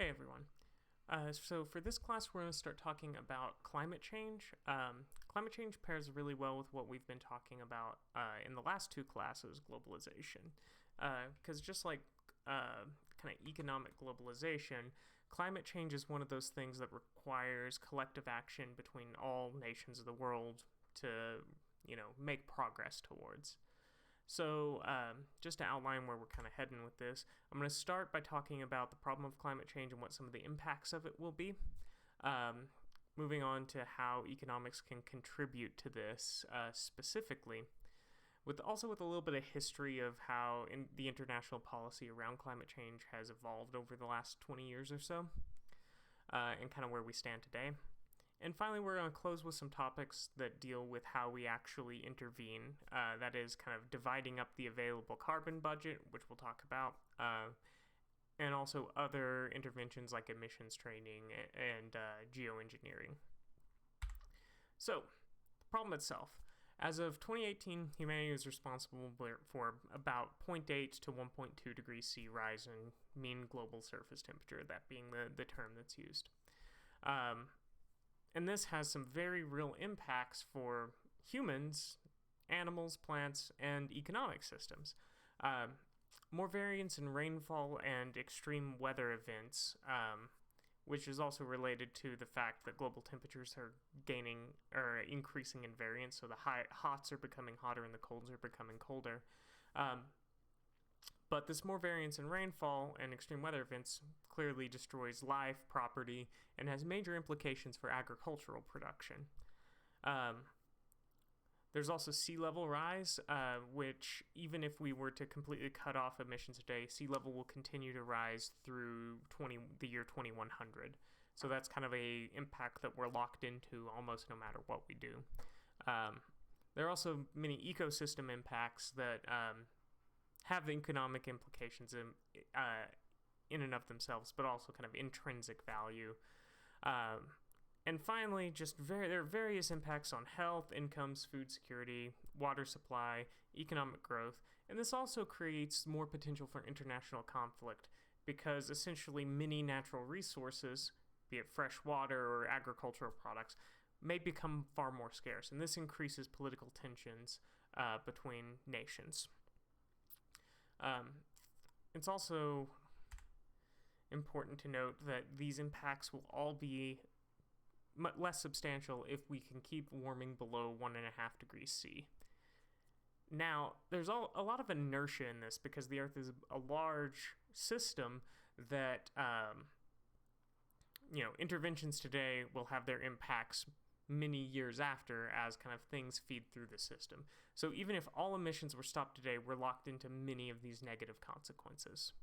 Hey everyone. So for this class, we're going to start talking about climate change. Climate change pairs really well with what we've been talking about in the last two classes, globalization. Because just like kind of economic globalization, climate change is one of those things that requires collective action between all nations of the world to, make progress towards. So, just to outline where we're kind of heading with this, I'm going to start by talking about the problem of climate change and what some of the impacts of it will be. Moving on to how economics can contribute to this specifically, with a little bit of history of how the international policy around climate change has evolved over the last 20 years or so, and kind of where we stand today. And finally, we're going to close with some topics that deal with how we actually intervene. That is, kind of dividing up the available carbon budget, which we'll talk about, and also other interventions like emissions trading and geoengineering. So, the problem itself. As of 2018, humanity is responsible for about 0.8 to 1.2 degrees C rise in mean global surface temperature, that being the term that's used. And this has some very real impacts for humans, animals, plants, and economic systems. More variance in rainfall and extreme weather events, which is also related to the fact that global temperatures are increasing in variance. So the hots are becoming hotter and the colds are becoming colder. But this more variance in rainfall and extreme weather events clearly destroys life, property, and has major implications for agricultural production. There's also sea level rise, which even if we were to completely cut off emissions today, sea level will continue to rise through the year 2100. So that's kind of a impact that we're locked into almost no matter what we do. There are also many ecosystem impacts that have economic implications in and of themselves, but also kind of intrinsic value. And finally, there are various impacts on health, incomes, food security, water supply, economic growth, and this also creates more potential for international conflict because essentially many natural resources, be it fresh water or agricultural products, may become far more scarce, and this increases political tensions between nations. It's also important to note that these impacts will all be less substantial if we can keep warming below 1.5 degrees C. Now, there's a lot of inertia in this because the Earth is a large system that, interventions today will have their impacts many years after as kind of things feed through the system. So even if all emissions were stopped today, we're locked into many of these negative consequences.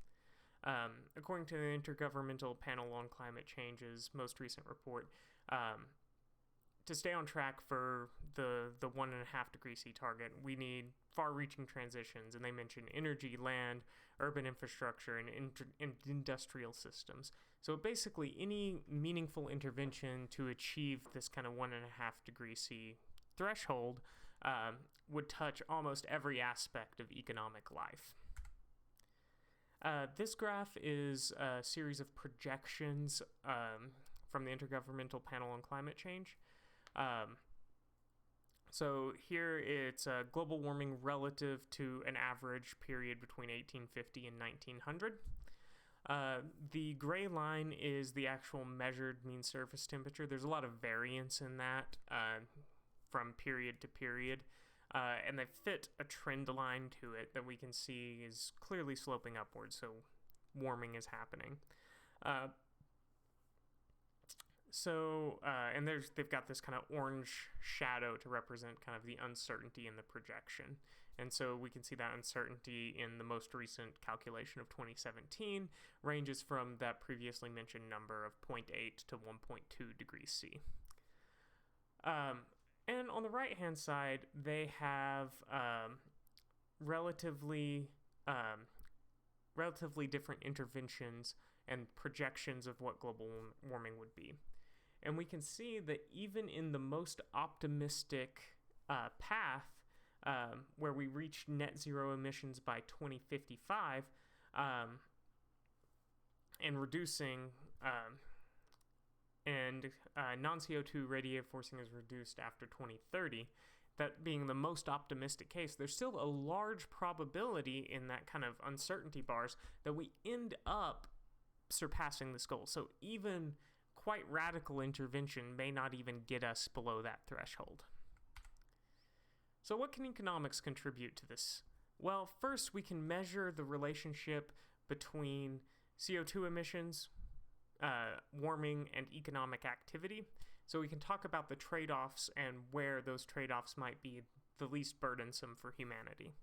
According to the Intergovernmental Panel on Climate Change's most recent report, to stay on track for the 1.5 degree C target, we need far-reaching transitions, and they mention energy, land, urban infrastructure, and industrial systems. So basically, any meaningful intervention to achieve this kind of 1.5 degree C threshold would touch almost every aspect of economic life. This graph is a series of projections from the Intergovernmental Panel on Climate Change. So here it's global warming relative to an average period between 1850 and 1900. The gray line is the actual measured mean surface temperature. There's a lot of variance in that from period to period. And they fit a trend line to it that we can see is clearly sloping upwards, so warming is happening. And they've got this kind of orange shadow to represent kind of the uncertainty in the projection. And so we can see that uncertainty in the most recent calculation of 2017 ranges from that previously mentioned number of 0.8 to 1.2 degrees C. And on the right-hand side, they have relatively different interventions and projections of what global warming would be. And we can see that even in the most optimistic path, where we reach net zero emissions by 2055, and reducing and non-CO2 radiative forcing is reduced after 2030, that being the most optimistic case, there's still a large probability in that kind of uncertainty bars that we end up surpassing this goal. So even quite radical intervention may not even get us below that threshold. So what can economics contribute to this? Well, first we can measure the relationship between CO2 emissions, warming, and economic activity. So we can talk about the trade-offs and where those trade-offs might be the least burdensome for humanity.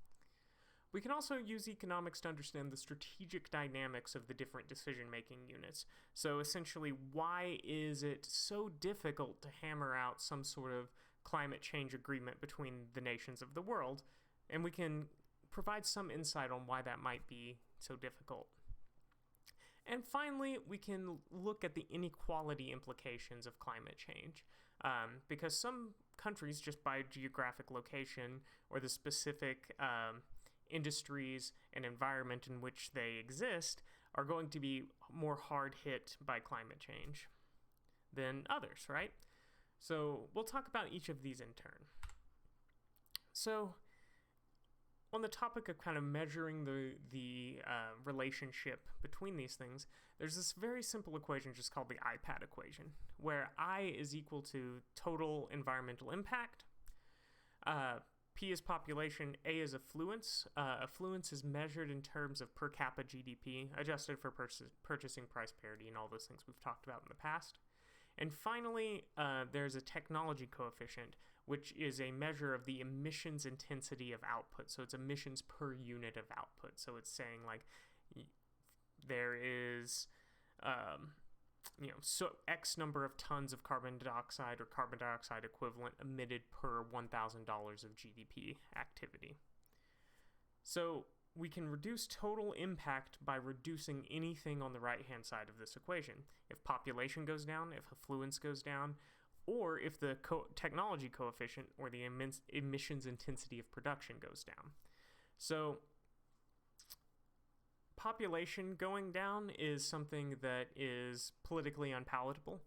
We can also use economics to understand the strategic dynamics of the different decision-making units. So essentially, why is it so difficult to hammer out some sort of climate change agreement between the nations of the world? And we can provide some insight on why that might be so difficult. And finally, we can look at the inequality implications of climate change, because some countries, just by geographic location or the specific industries and environment in which they exist, are going to be more hard hit by climate change than others, right? So we'll talk about each of these in turn. So on the topic of kind of measuring the relationship between these things, there's this very simple equation just called the IPAT equation, where I is equal to total environmental impact, P is population, A is affluence. Affluence is measured in terms of per capita GDP, adjusted for purchasing price parity and all those things we've talked about in the past. And finally, there's a technology coefficient, which is a measure of the emissions intensity of output. So it's emissions per unit of output. So it's saying like there is, so X number of tons of carbon dioxide or carbon dioxide equivalent emitted per $1,000 of GDP activity. So we can reduce total impact by reducing anything on the right-hand side of this equation. If population goes down, if affluence goes down, or if the technology coefficient or the emissions intensity of production goes down. So population going down is something that is politically unpalatable.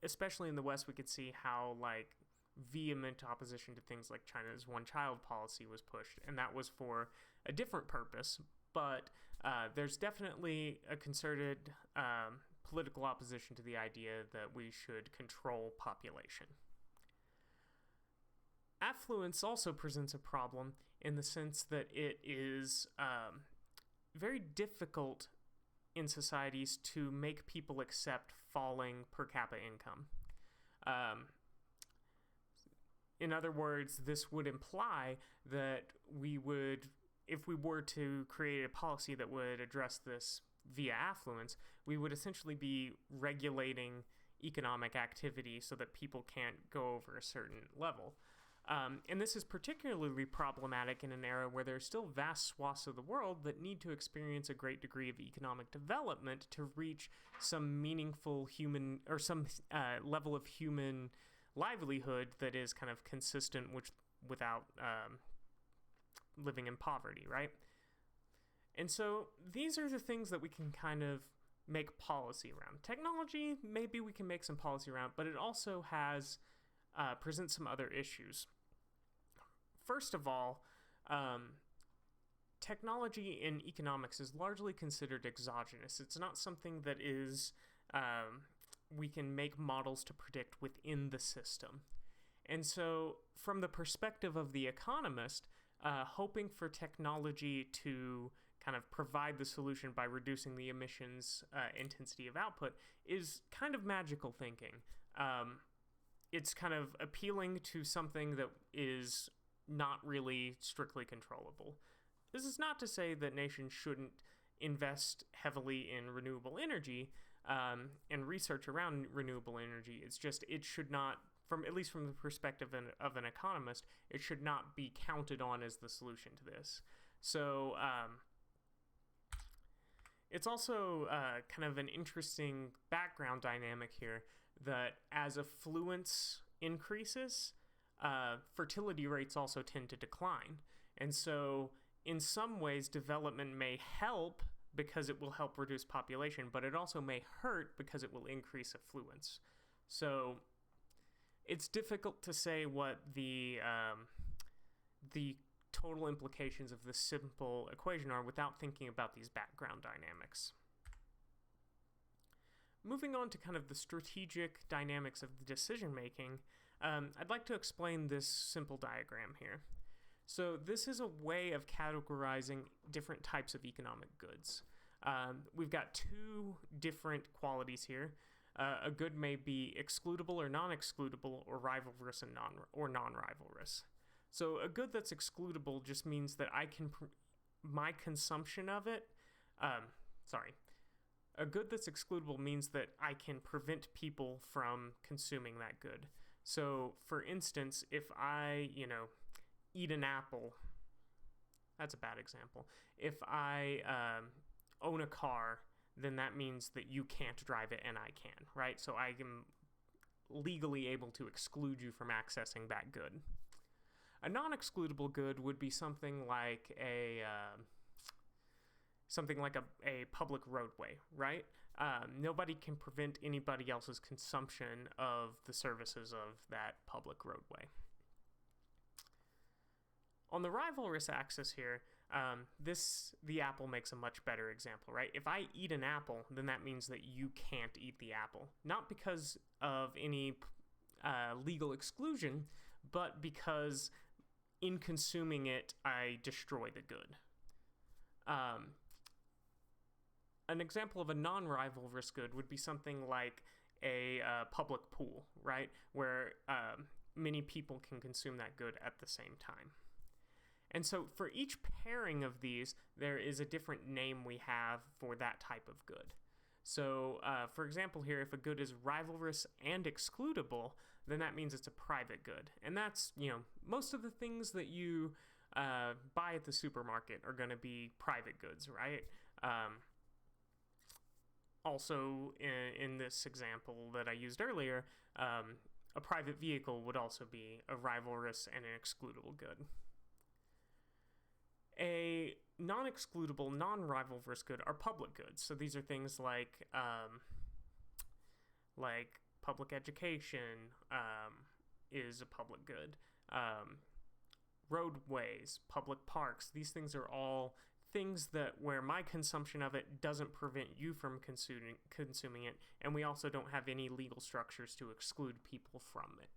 Especially in the West, we could see how vehement opposition to things like China's one-child policy was pushed, and that was for a different purpose, but there's definitely a concerted political opposition to the idea that we should control population. Affluence also presents a problem in the sense that it is very difficult in societies to make people accept falling per capita income. In other words, this would imply that we would, if we were to create a policy that would address this via affluence, we would essentially be regulating economic activity so that people can't go over a certain level. And this is particularly problematic in an era where there are still vast swaths of the world that need to experience a great degree of economic development to reach some meaningful human, or some level of human livelihood that is kind of consistent without living in poverty, right? And so these are the things that we can kind of make policy around. Technology, maybe we can make some policy around, but it also has presents some other issues. First of all, technology in economics is largely considered exogenous. It's not something that is we can make models to predict within the system. And so from the perspective of the economist, hoping for technology to kind of provide the solution by reducing the emissions intensity of output is kind of magical thinking. It's kind of appealing to something that is not really strictly controllable. This is not to say that nations shouldn't invest heavily in renewable energy and research around renewable energy. It's just it should not, at least from the perspective of an economist, it should not be counted on as the solution to this. So it's also kind of an interesting background dynamic here that as affluence increases, fertility rates also tend to decline. And so in some ways, development may help because it will help reduce population, but it also may hurt because it will increase affluence. So it's difficult to say what the total implications of this simple equation are without thinking about these background dynamics. Moving on to kind of the strategic dynamics of the decision making, I'd like to explain this simple diagram here. So this is a way of categorizing different types of economic goods. We've got two different qualities here. A good may be excludable or non-excludable, or rivalrous and non-rivalrous. So a good that's excludable just means that my consumption of it, a good that's excludable means that I can prevent people from consuming that good. So for instance, if I, eat an apple, that's a bad example. If I own a car, then that means that you can't drive it and I can, right? So I am legally able to exclude you from accessing that good. A non-excludable good would be something like a public roadway, right? Nobody can prevent anybody else's consumption of the services of that public roadway. On the rivalrous axis here, the apple makes a much better example, right? If I eat an apple, then that means that you can't eat the apple. Not because of any legal exclusion, but because in consuming it, I destroy the good. An example of a non-rivalrous good would be something like a public pool, right? Where many people can consume that good at the same time. And so for each pairing of these, there is a different name we have for that type of good. So, for example here, if a good is rivalrous and excludable, then that means it's a private good. And that's, most of the things that you buy at the supermarket are going to be private goods, right? Also, in this example that I used earlier, a private vehicle would also be a rivalrous and an excludable good. A non-excludable, non-rivalrous good are public goods. So these are things like public education is a public good. Roadways, public parks, these things are all things where my consumption of it doesn't prevent you from consuming it, and we also don't have any legal structures to exclude people from it.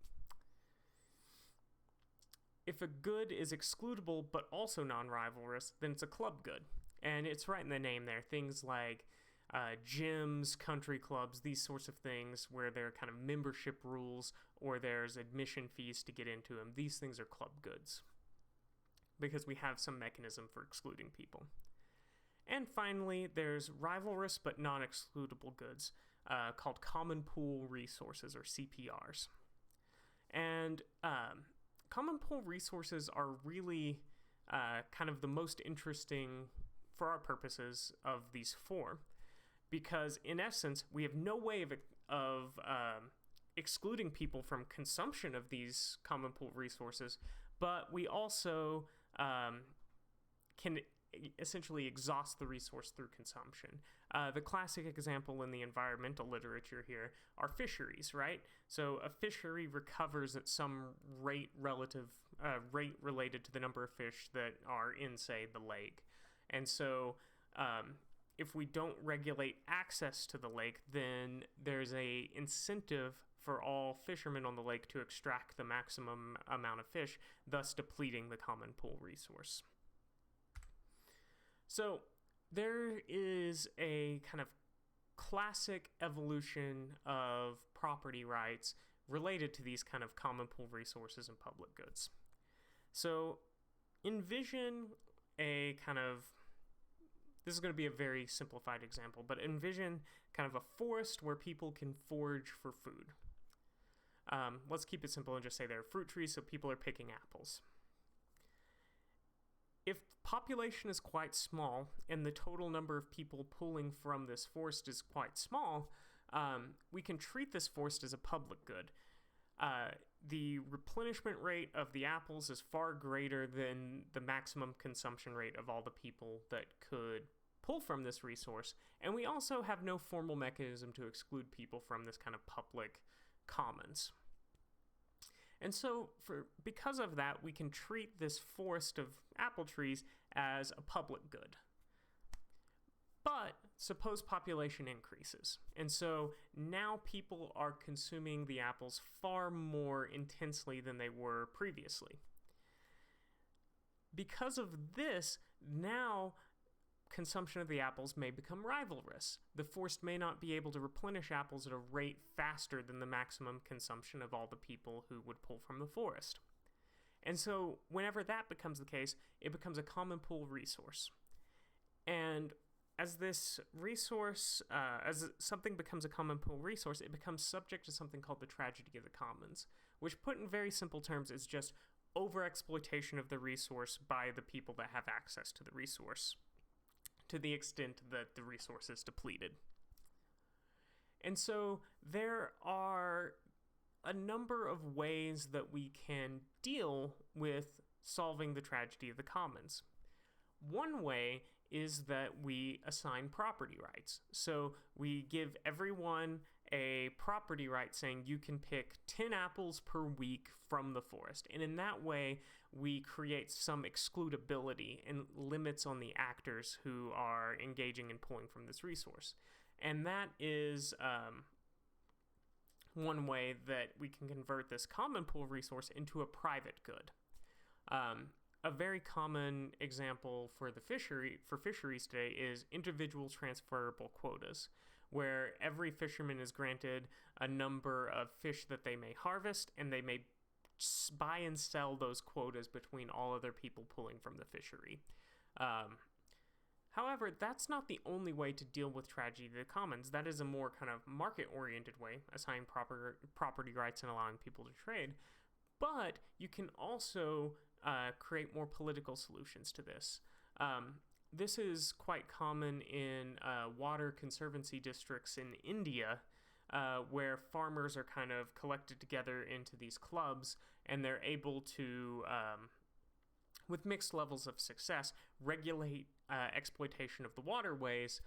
If a good is excludable but also non-rivalrous, then it's a club good. And it's right in the name there. Things like gyms, country clubs, these sorts of things where there are kind of membership rules or there's admission fees to get into them. These things are club goods because we have some mechanism for excluding people. And finally, there's rivalrous but non-excludable goods called common pool resources, or CPRs. And common pool resources are really kind of the most interesting for our purposes of these four, because in essence, we have no way of excluding people from consumption of these common pool resources, but we also can essentially exhaust the resource through consumption. The classic example in the environmental literature here are fisheries, right? So a fishery recovers at some rate related to the number of fish that are in, say, the lake. And so if we don't regulate access to the lake, then there's a incentive for all fishermen on the lake to extract the maximum amount of fish, thus depleting the common pool resource. So there is a kind of classic evolution of property rights related to these kind of common pool resources and public goods. So envision a kind of, this is going to be a very simplified example, but envision kind of a forest where people can forage for food. Let's keep it simple and just say there are fruit trees, so people are picking apples. If population is quite small and the total number of people pulling from this forest is quite small, we can treat this forest as a public good. The replenishment rate of the apples is far greater than the maximum consumption rate of all the people that could pull from this resource, and we also have no formal mechanism to exclude people from this kind of public commons. And so because of that, we can treat this forest of apple trees as a public good. But suppose population increases, and so now people are consuming the apples far more intensely than they were previously. Because of this, now consumption of the apples may become rivalrous. The forest may not be able to replenish apples at a rate faster than the maximum consumption of all the people who would pull from the forest. And so whenever that becomes the case, it becomes a common pool resource. And as this resource, as something becomes a common pool resource, it becomes subject to something called the tragedy of the commons, which put in very simple terms is just overexploitation of the resource by the people that have access to the resource, to the extent that the resource is depleted. And so there are a number of ways that we can deal with solving the tragedy of the commons. One way is that we assign property rights. So we give everyone a property right saying you can pick 10 apples per week from the forest. And in that way, we create some excludability and limits on the actors who are engaging in pulling from this resource. And that is one way that we can convert this common pool resource into a private good. A very common example for fisheries today is individual transferable quotas, where every fisherman is granted a number of fish that they may harvest, and they may buy and sell those quotas between all other people pulling from the fishery. However, that's not the only way to deal with tragedy of the commons. That is a more kind of market-oriented way, assigning property rights and allowing people to trade. But you can also create more political solutions to this. This is quite common in water conservancy districts in India, where farmers are kind of collected together into these clubs, and they're able to, with mixed levels of success, regulate exploitation of the waterways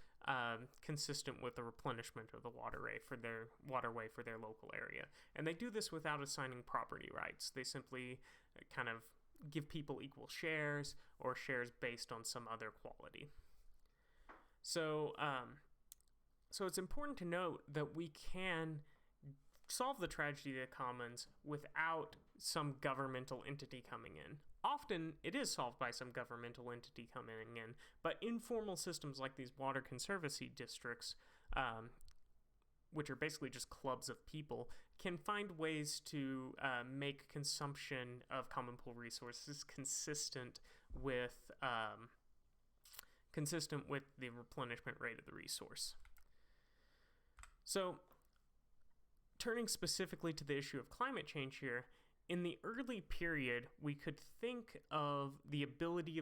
consistent with the replenishment of the waterway for their local area. And they do this without assigning property rights. They simply kind of give people equal shares or shares based on some other quality. So it's important to note that we can solve the tragedy of the commons without some governmental entity coming in. Often it is solved by some governmental entity coming in, but informal systems like these water conservancy districts, which are basically just clubs of people, can find ways to make consumption of common pool resources consistent with the replenishment rate of the resource. So, turning specifically to the issue of climate change here, in the early period, we could think of the ability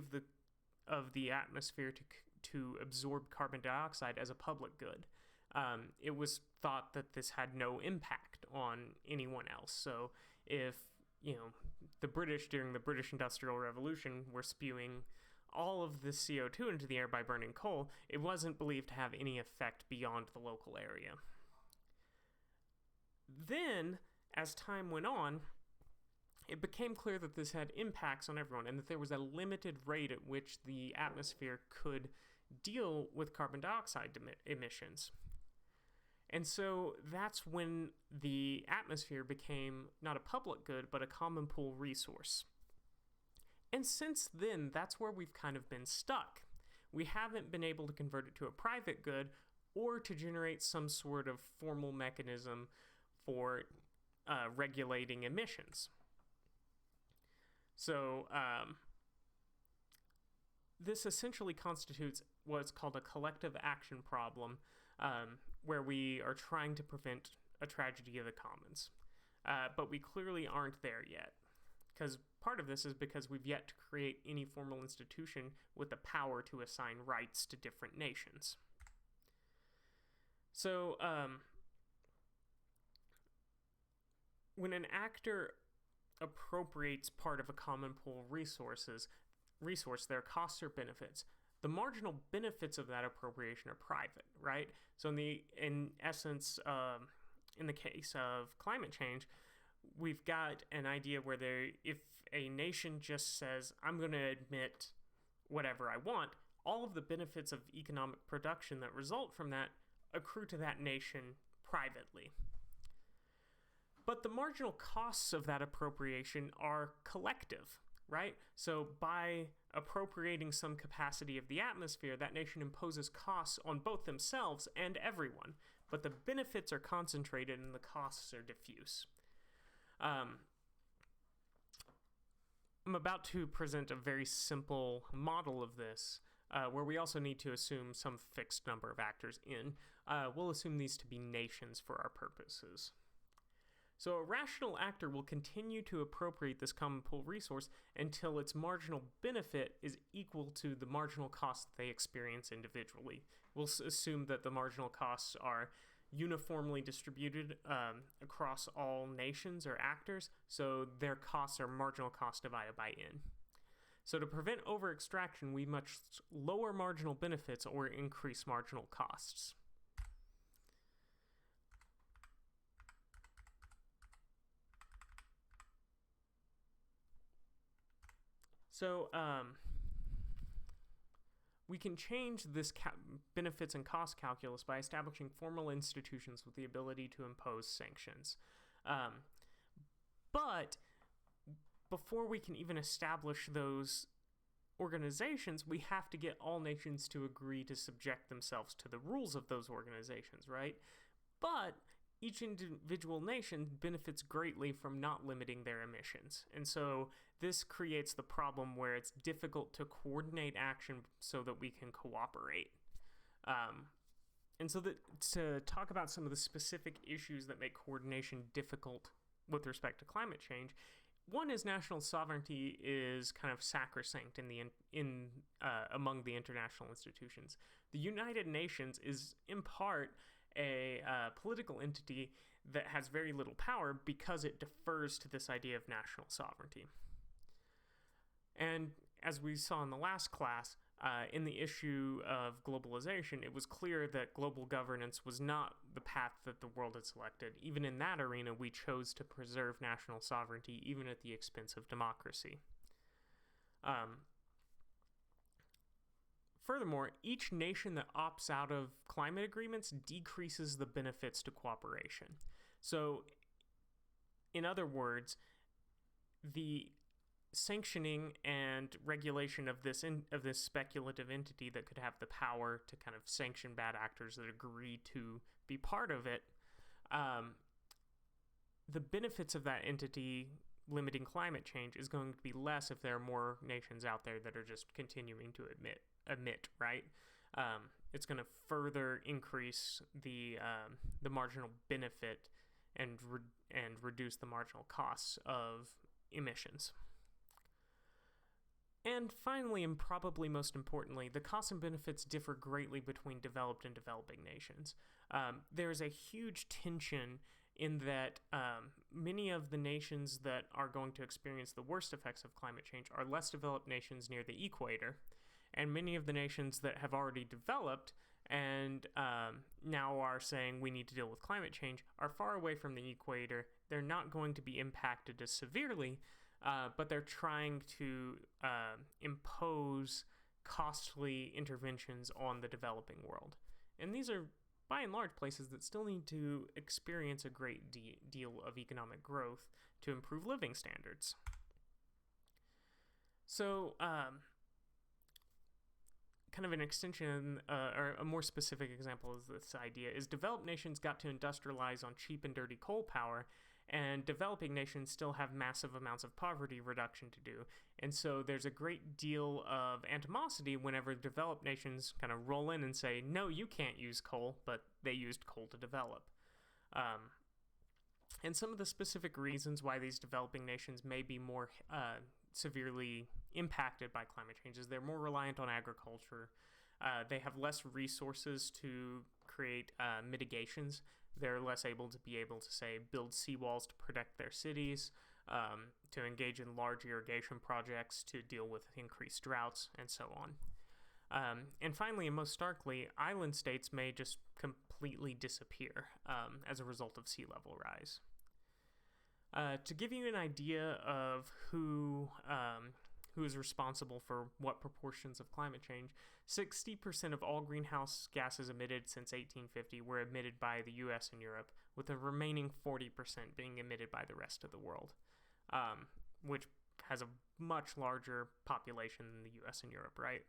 of the atmosphere to absorb carbon dioxide as a public good. It was thought that this had no impact on anyone else. So if, the British during the British Industrial Revolution were spewing all of the CO2 into the air by burning coal, it wasn't believed to have any effect beyond the local area. Then, as time went on, it became clear that this had impacts on everyone and that there was a limited rate at which the atmosphere could deal with carbon dioxide emissions. And so that's when the atmosphere became not a public good, but a common pool resource. And since then, that's where we've kind of been stuck. We haven't been able to convert it to a private good or to generate some sort of formal mechanism for regulating emissions. So this essentially constitutes what's called a collective action problem, where we are trying to prevent a tragedy of the commons. But we clearly aren't there yet, because part of this is because we've yet to create any formal institution with the power to assign rights to different nations. So when an actor appropriates part of a common pool resource, there are costs or benefits. the marginal benefits of that appropriation are private, right? So in essence, in the case of climate change, we've got an idea where if a nation just says, I'm going to admit whatever I want, all of the benefits of economic production that result from that accrue to that nation privately. But the marginal costs of that appropriation are collective, right? So by appropriating some capacity of the atmosphere, that nation imposes costs on both themselves and everyone, but the benefits are concentrated and the costs are diffuse. I'm about to present a very simple model of this, where we also need to assume some fixed number of actors in. We'll assume these to be nations for our purposes. So a rational actor will continue to appropriate this common pool resource until its marginal benefit is equal to the marginal cost that they experience individually. We'll assume that the marginal costs are uniformly distributed across all nations or actors, so their costs are marginal cost divided by n. So to prevent over-extraction, we must lower marginal benefits or increase marginal costs. So we can change this benefits and cost calculus by establishing formal institutions with the ability to impose sanctions. But before we can even establish those organizations, we have to get all nations to agree to subject themselves to the rules of those organizations, right? But each individual nation benefits greatly from not limiting their emissions. And so this creates the problem where it's difficult to coordinate action so that we can cooperate. And so to talk about some of the specific issues that make coordination difficult with respect to climate change, one is national sovereignty is kind of sacrosanct among the international institutions. The United Nations is in part a political entity that has very little power because it defers to this idea of national sovereignty. And as we saw in the last class, in the issue of globalization, it was clear that global governance was not the path that the world had selected. Even in that arena, we chose to preserve national sovereignty, even at the expense of democracy. Furthermore, each nation that opts out of climate agreements decreases the benefits to cooperation. So, in other words, the sanctioning and regulation of this speculative entity that could have the power to kind of sanction bad actors that agree to be part of it, the benefits of that entity limiting climate change is going to be less if there are more nations out there that are just continuing to emit, right? It's going to further increase the marginal benefit and reduce the marginal costs of emissions. And finally, and probably most importantly, the costs and benefits differ greatly between developed and developing nations. There's a huge tension in that many of the nations that are going to experience the worst effects of climate change are less developed nations near the equator, and many of the nations that have already developed and now are saying we need to deal with climate change are far away from the equator. They're not going to be impacted as severely, but they're trying to impose costly interventions on the developing world. And these are, by and large, places that still need to experience a great deal of economic growth to improve living standards. So, kind of an extension, or a more specific example of this idea is developed nations got to industrialize on cheap and dirty coal power, and developing nations still have massive amounts of poverty reduction to do. And so there's a great deal of animosity whenever developed nations kind of roll in and say, no, you can't use coal, but they used coal to develop. And some of the specific reasons why these developing nations may be more severely impacted by climate change is they're more reliant on agriculture. They have less resources to create mitigations. They're less able to say, build seawalls to protect their cities, to engage in large irrigation projects to deal with increased droughts, and so on. And finally, and most starkly, island states may just completely disappear as a result of sea level rise. To give you an idea of who is responsible for what proportions of climate change, 60% of all greenhouse gases emitted since 1850 were emitted by the US and Europe, with the remaining 40% being emitted by the rest of the world, which has a much larger population than the US and Europe, right?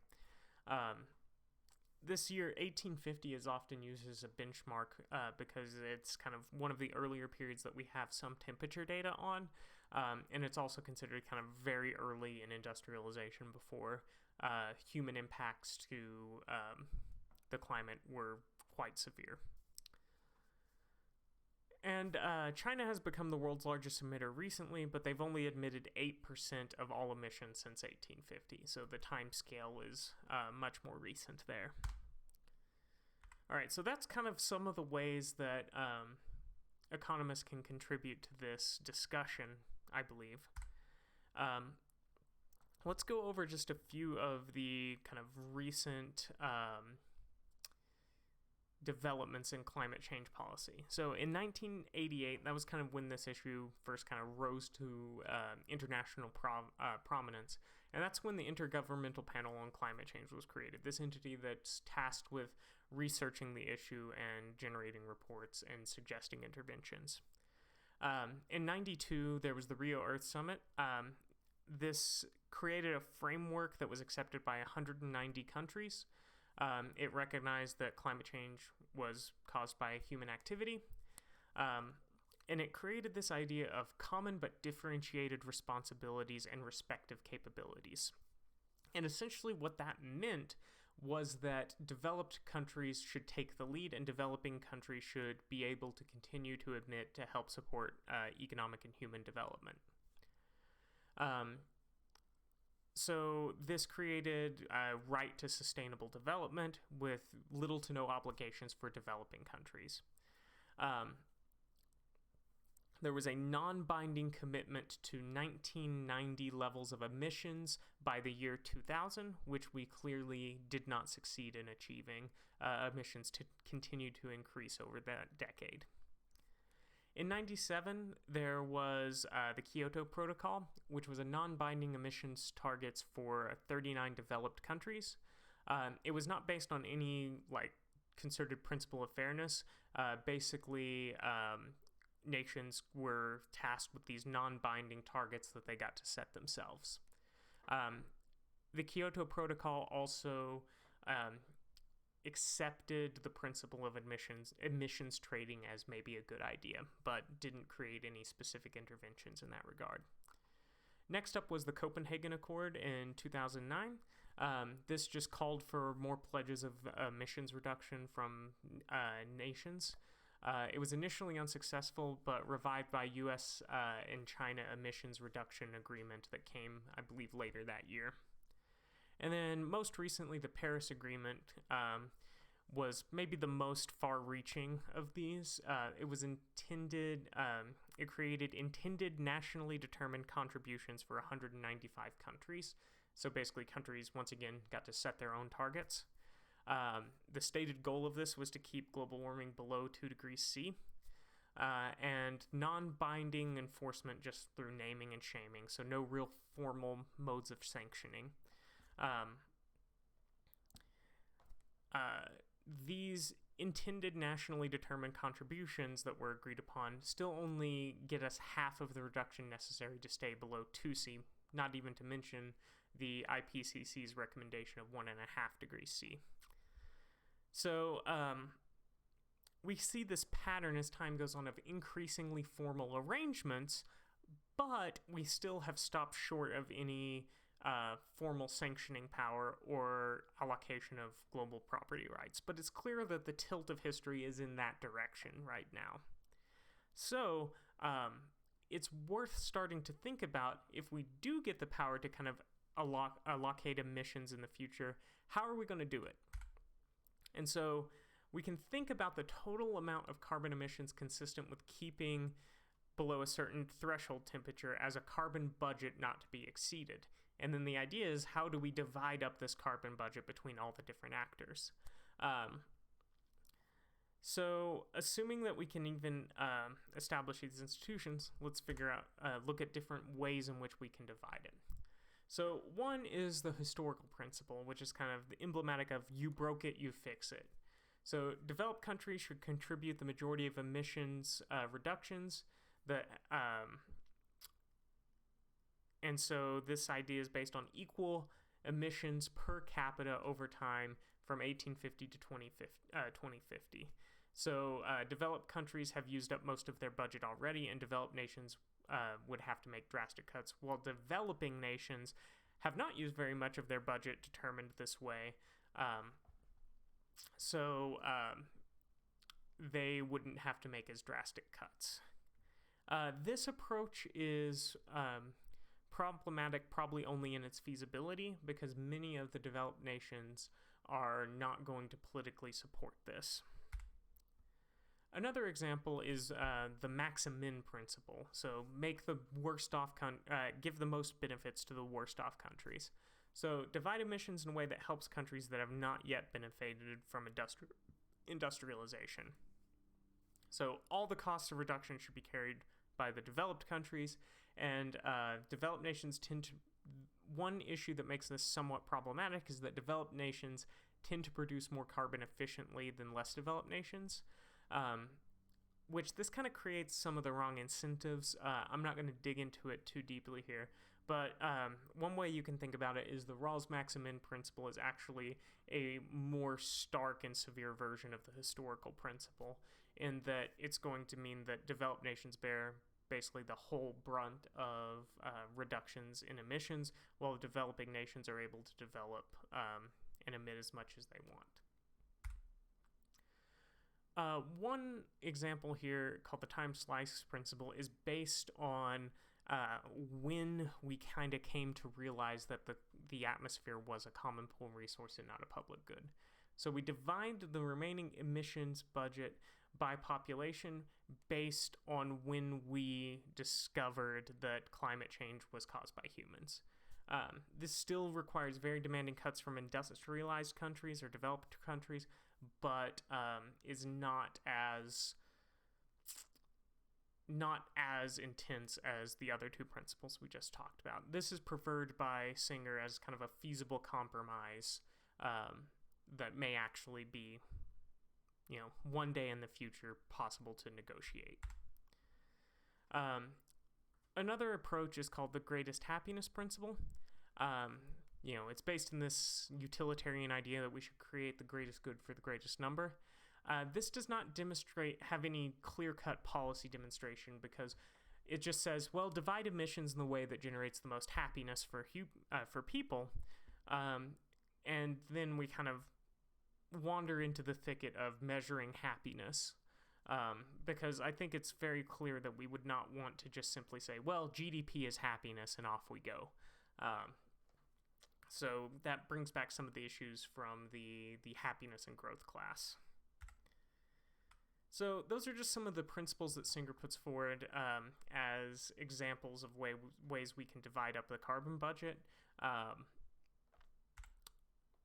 This year, 1850 is often used as a benchmark because it's kind of one of the earlier periods that we have some temperature data on, and it's also considered kind of very early in industrialization before human impacts to the climate were quite severe. And China has become the world's largest emitter recently, but they've only emitted 8% of all emissions since 1850, so the time scale is much more recent there. All right, so that's kind of some of the ways that economists can contribute to this discussion, I believe. Let's go over just a few of the kind of recent developments in climate change policy. So in 1988, that was kind of when this issue first kind of rose to international prominence. And that's when the Intergovernmental Panel on Climate Change was created. This entity that's tasked with researching the issue and generating reports and suggesting interventions. In 92, there was the Rio Earth Summit. This created a framework that was accepted by 190 countries. It recognized that climate change was caused by human activity, and it created this idea of common but differentiated responsibilities and respective capabilities. And essentially what that meant was that developed countries should take the lead and developing countries should be able to continue to emit to help support economic and human development. So this created a right to sustainable development with little to no obligations for developing countries. There was a non-binding commitment to 1990 levels of emissions by the year 2000, which we clearly did not succeed in achieving. Emissions to continue to increase over that decade. In 97, there was the Kyoto Protocol, which was a non-binding emissions targets for 39 developed countries. It was not based on any concerted principle of fairness. Basically, nations were tasked with these non-binding targets that they got to set themselves. The Kyoto Protocol also accepted the principle of emissions trading as maybe a good idea, but didn't create any specific interventions in that regard. Next up was the Copenhagen Accord in 2009. This just called for more pledges of emissions reduction from nations. It was initially unsuccessful, but revived by U.S. and China emissions reduction agreement that came, I believe, later that year. And then most recently, the Paris Agreement was maybe the most far-reaching of these. It was intended, it created intended nationally determined contributions for 195 countries. So basically countries, once again, got to set their own targets. The stated goal of this was to keep global warming below 2 degrees C, and non-binding enforcement just through naming and shaming, so no real formal modes of sanctioning. These intended nationally determined contributions that were agreed upon still only get us half of the reduction necessary to stay below 2C, not even to mention the IPCC's recommendation of 1.5 degrees C. So we see this pattern as time goes on of increasingly formal arrangements, but we still have stopped short of any formal sanctioning power or allocation of global property rights. But it's clear that the tilt of history is in that direction right now. So it's worth starting to think about, if we do get the power to kind of allocate emissions in the future, how are we going to do it? And so we can think about the total amount of carbon emissions consistent with keeping below a certain threshold temperature as a carbon budget not to be exceeded. And then the idea is, how do we divide up this carbon budget between all the different actors? So assuming that we can even establish these institutions, let's look at different ways in which we can divide it. So one is the historical principle, which is kind of the emblematic of you broke it, you fix it. So developed countries should contribute the majority of emissions reductions. And so this idea is based on equal emissions per capita over time from 1850 to 2050. So developed countries have used up most of their budget already, and developed nations would have to make drastic cuts, while developing nations have not used very much of their budget determined this way. So they wouldn't have to make as drastic cuts. This approach is problematic probably only in its feasibility, because many of the developed nations are not going to politically support this. Another example is the max-min principle. So make the worst off give the most benefits to the worst off countries. So divide emissions in a way that helps countries that have not yet benefited from industrialization. So all the costs of reduction should be carried by the developed countries, and developed nations tend to... One issue that makes this somewhat problematic is that developed nations tend to produce more carbon efficiently than less developed nations, which this kind of creates some of the wrong incentives. I'm not going to dig into it too deeply here, but one way you can think about it is the Rawls-Maximin principle is actually a more stark and severe version of the historical principle, in that it's going to mean that developed nations bear basically the whole brunt of reductions in emissions, while developing nations are able to develop and emit as much as they want. One example here, called the time slice principle, is based on when we kind of came to realize that the atmosphere was a common pool resource and not a public good. So we divide the remaining emissions budget by population based on when we discovered that climate change was caused by humans. This still requires very demanding cuts from industrialized countries or developed countries, but is not as intense as the other two principles we just talked about. This is preferred by Singer as kind of a feasible compromise that may actually be, one day in the future possible to negotiate. Another approach is called the greatest happiness principle. It's based in this utilitarian idea that we should create the greatest good for the greatest number. This does not have any clear-cut policy demonstration, because it just says, well, divide emissions in the way that generates the most happiness for people, and then we kind of wander into the thicket of measuring happiness, because I think it's very clear that we would not want to just simply say, well, GDP is happiness, and off we go. So that brings back some of the issues from the happiness and growth class. So those are just some of the principles that Singer puts forward as examples of ways we can divide up the carbon budget.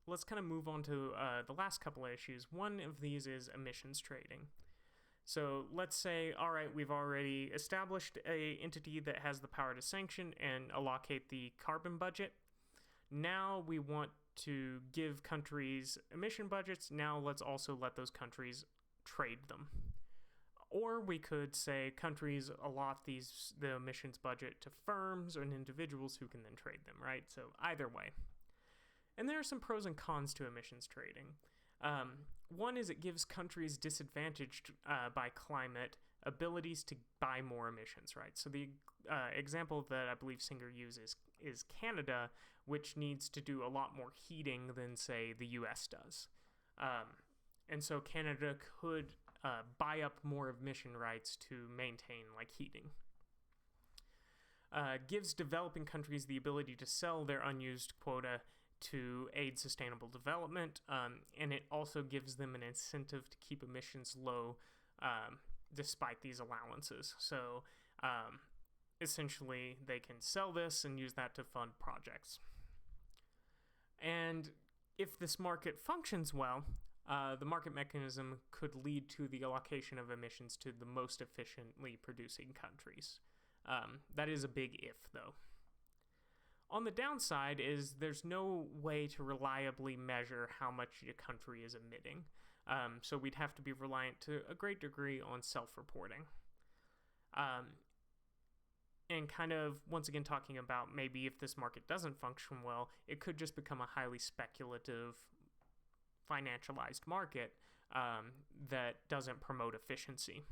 Let's kind of move on to the last couple of issues. One of these is emissions trading. So let's say, all right, we've already established an entity that has the power to sanction and allocate the carbon budget. Now we want to give countries emission budgets. Now let's also let those countries trade them. Or we could say countries allot the emissions budget to firms and individuals who can then trade them, right? So either way. And there are some pros and cons to emissions trading. One is it gives countries disadvantaged by climate abilities to buy more emissions, right? So the example that I believe Singer uses is Canada, which needs to do a lot more heating than, say, the US does. And so Canada could buy up more emission rights to maintain, like, heating. Gives developing countries the ability to sell their unused quota to aid sustainable development, and it also gives them an incentive to keep emissions low despite these allowances. So essentially they can sell this and use that to fund projects. And if this market functions well, the market mechanism could lead to the allocation of emissions to the most efficiently producing countries. That is a big if, though. On the downside is there's no way to reliably measure how much a country is emitting. So we'd have to be reliant to a great degree on self-reporting. And kind of, once again, talking about maybe if this market doesn't function well, it could just become a highly speculative, financialized market that doesn't promote efficiency.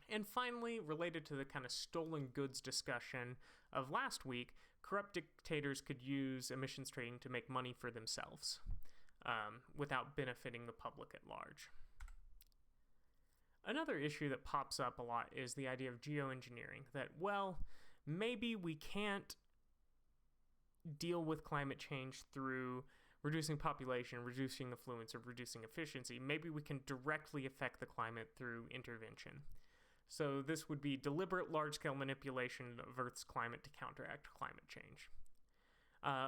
And finally, related to the kind of stolen goods discussion of last week, corrupt dictators could use emissions trading to make money for themselves without benefiting the public at large. Another issue that pops up a lot is the idea of geoengineering, that, well, maybe we can't deal with climate change through reducing population, reducing affluence, or reducing efficiency. Maybe we can directly affect the climate through intervention. So this would be deliberate large-scale manipulation of Earth's climate to counteract climate change.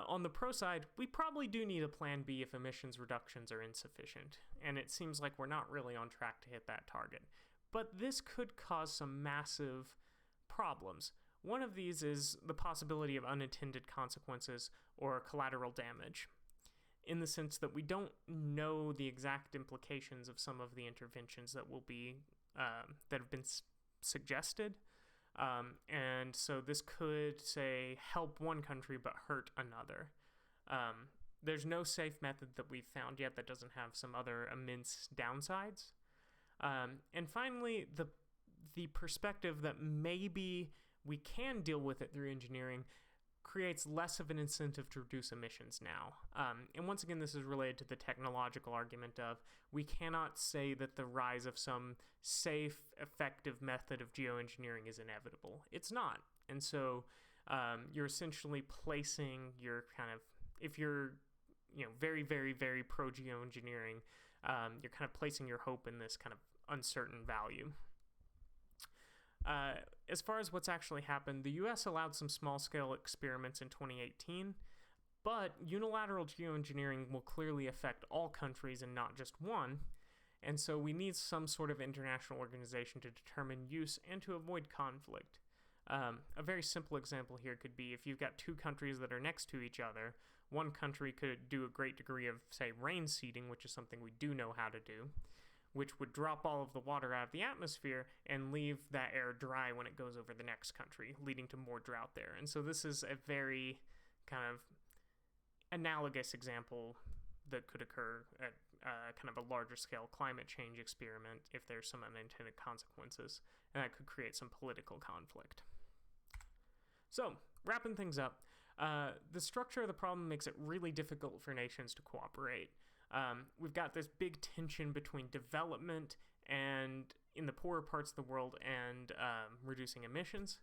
On the pro side, we probably do need a plan B if emissions reductions are insufficient, and it seems like we're not really on track to hit that target. But this could cause some massive problems. One of these is the possibility of unintended consequences or collateral damage, in the sense that we don't know the exact implications of some of the interventions that will be that have been suggested. And so this could, say, help one country but hurt another. There's no safe method that we've found yet that doesn't have some other immense downsides. And finally, the perspective that maybe we can deal with it through engineering creates less of an incentive to reduce emissions now. And once again, this is related to the technological argument of we cannot say that the rise of some safe, effective method of geoengineering is inevitable. It's not. And so you're essentially placing your kind of, if you're very, very, very pro geoengineering, you're kind of placing your hope in this kind of uncertain value. As far as what's actually happened, the U.S. allowed some small-scale experiments in 2018, but unilateral geoengineering will clearly affect all countries and not just one, and so we need some sort of international organization to determine use and to avoid conflict. A very simple example here could be if you've got two countries that are next to each other, one country could do a great degree of, say, rain seeding, which is something we do know how to do, which would drop all of the water out of the atmosphere and leave that air dry when it goes over the next country, leading to more drought there. And so this is a very kind of analogous example that could occur at kind of a larger scale climate change experiment if there's some unintended consequences, and that could create some political conflict. So, wrapping things up, the structure of the problem makes it really difficult for nations to cooperate. We've got this big tension between development and in the poorer parts of the world and reducing emissions.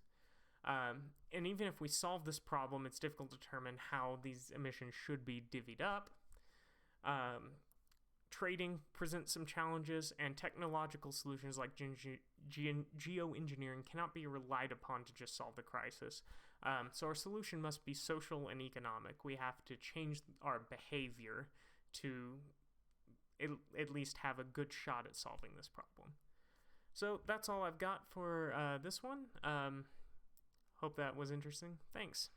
And even if we solve this problem, it's difficult to determine how these emissions should be divvied up. Trading presents some challenges, and technological solutions like geoengineering cannot be relied upon to just solve the crisis. So our solution must be social and economic. We have to change our behavior to at least have a good shot at solving this problem. So that's all I've got for this one. Hope that was interesting. Thanks.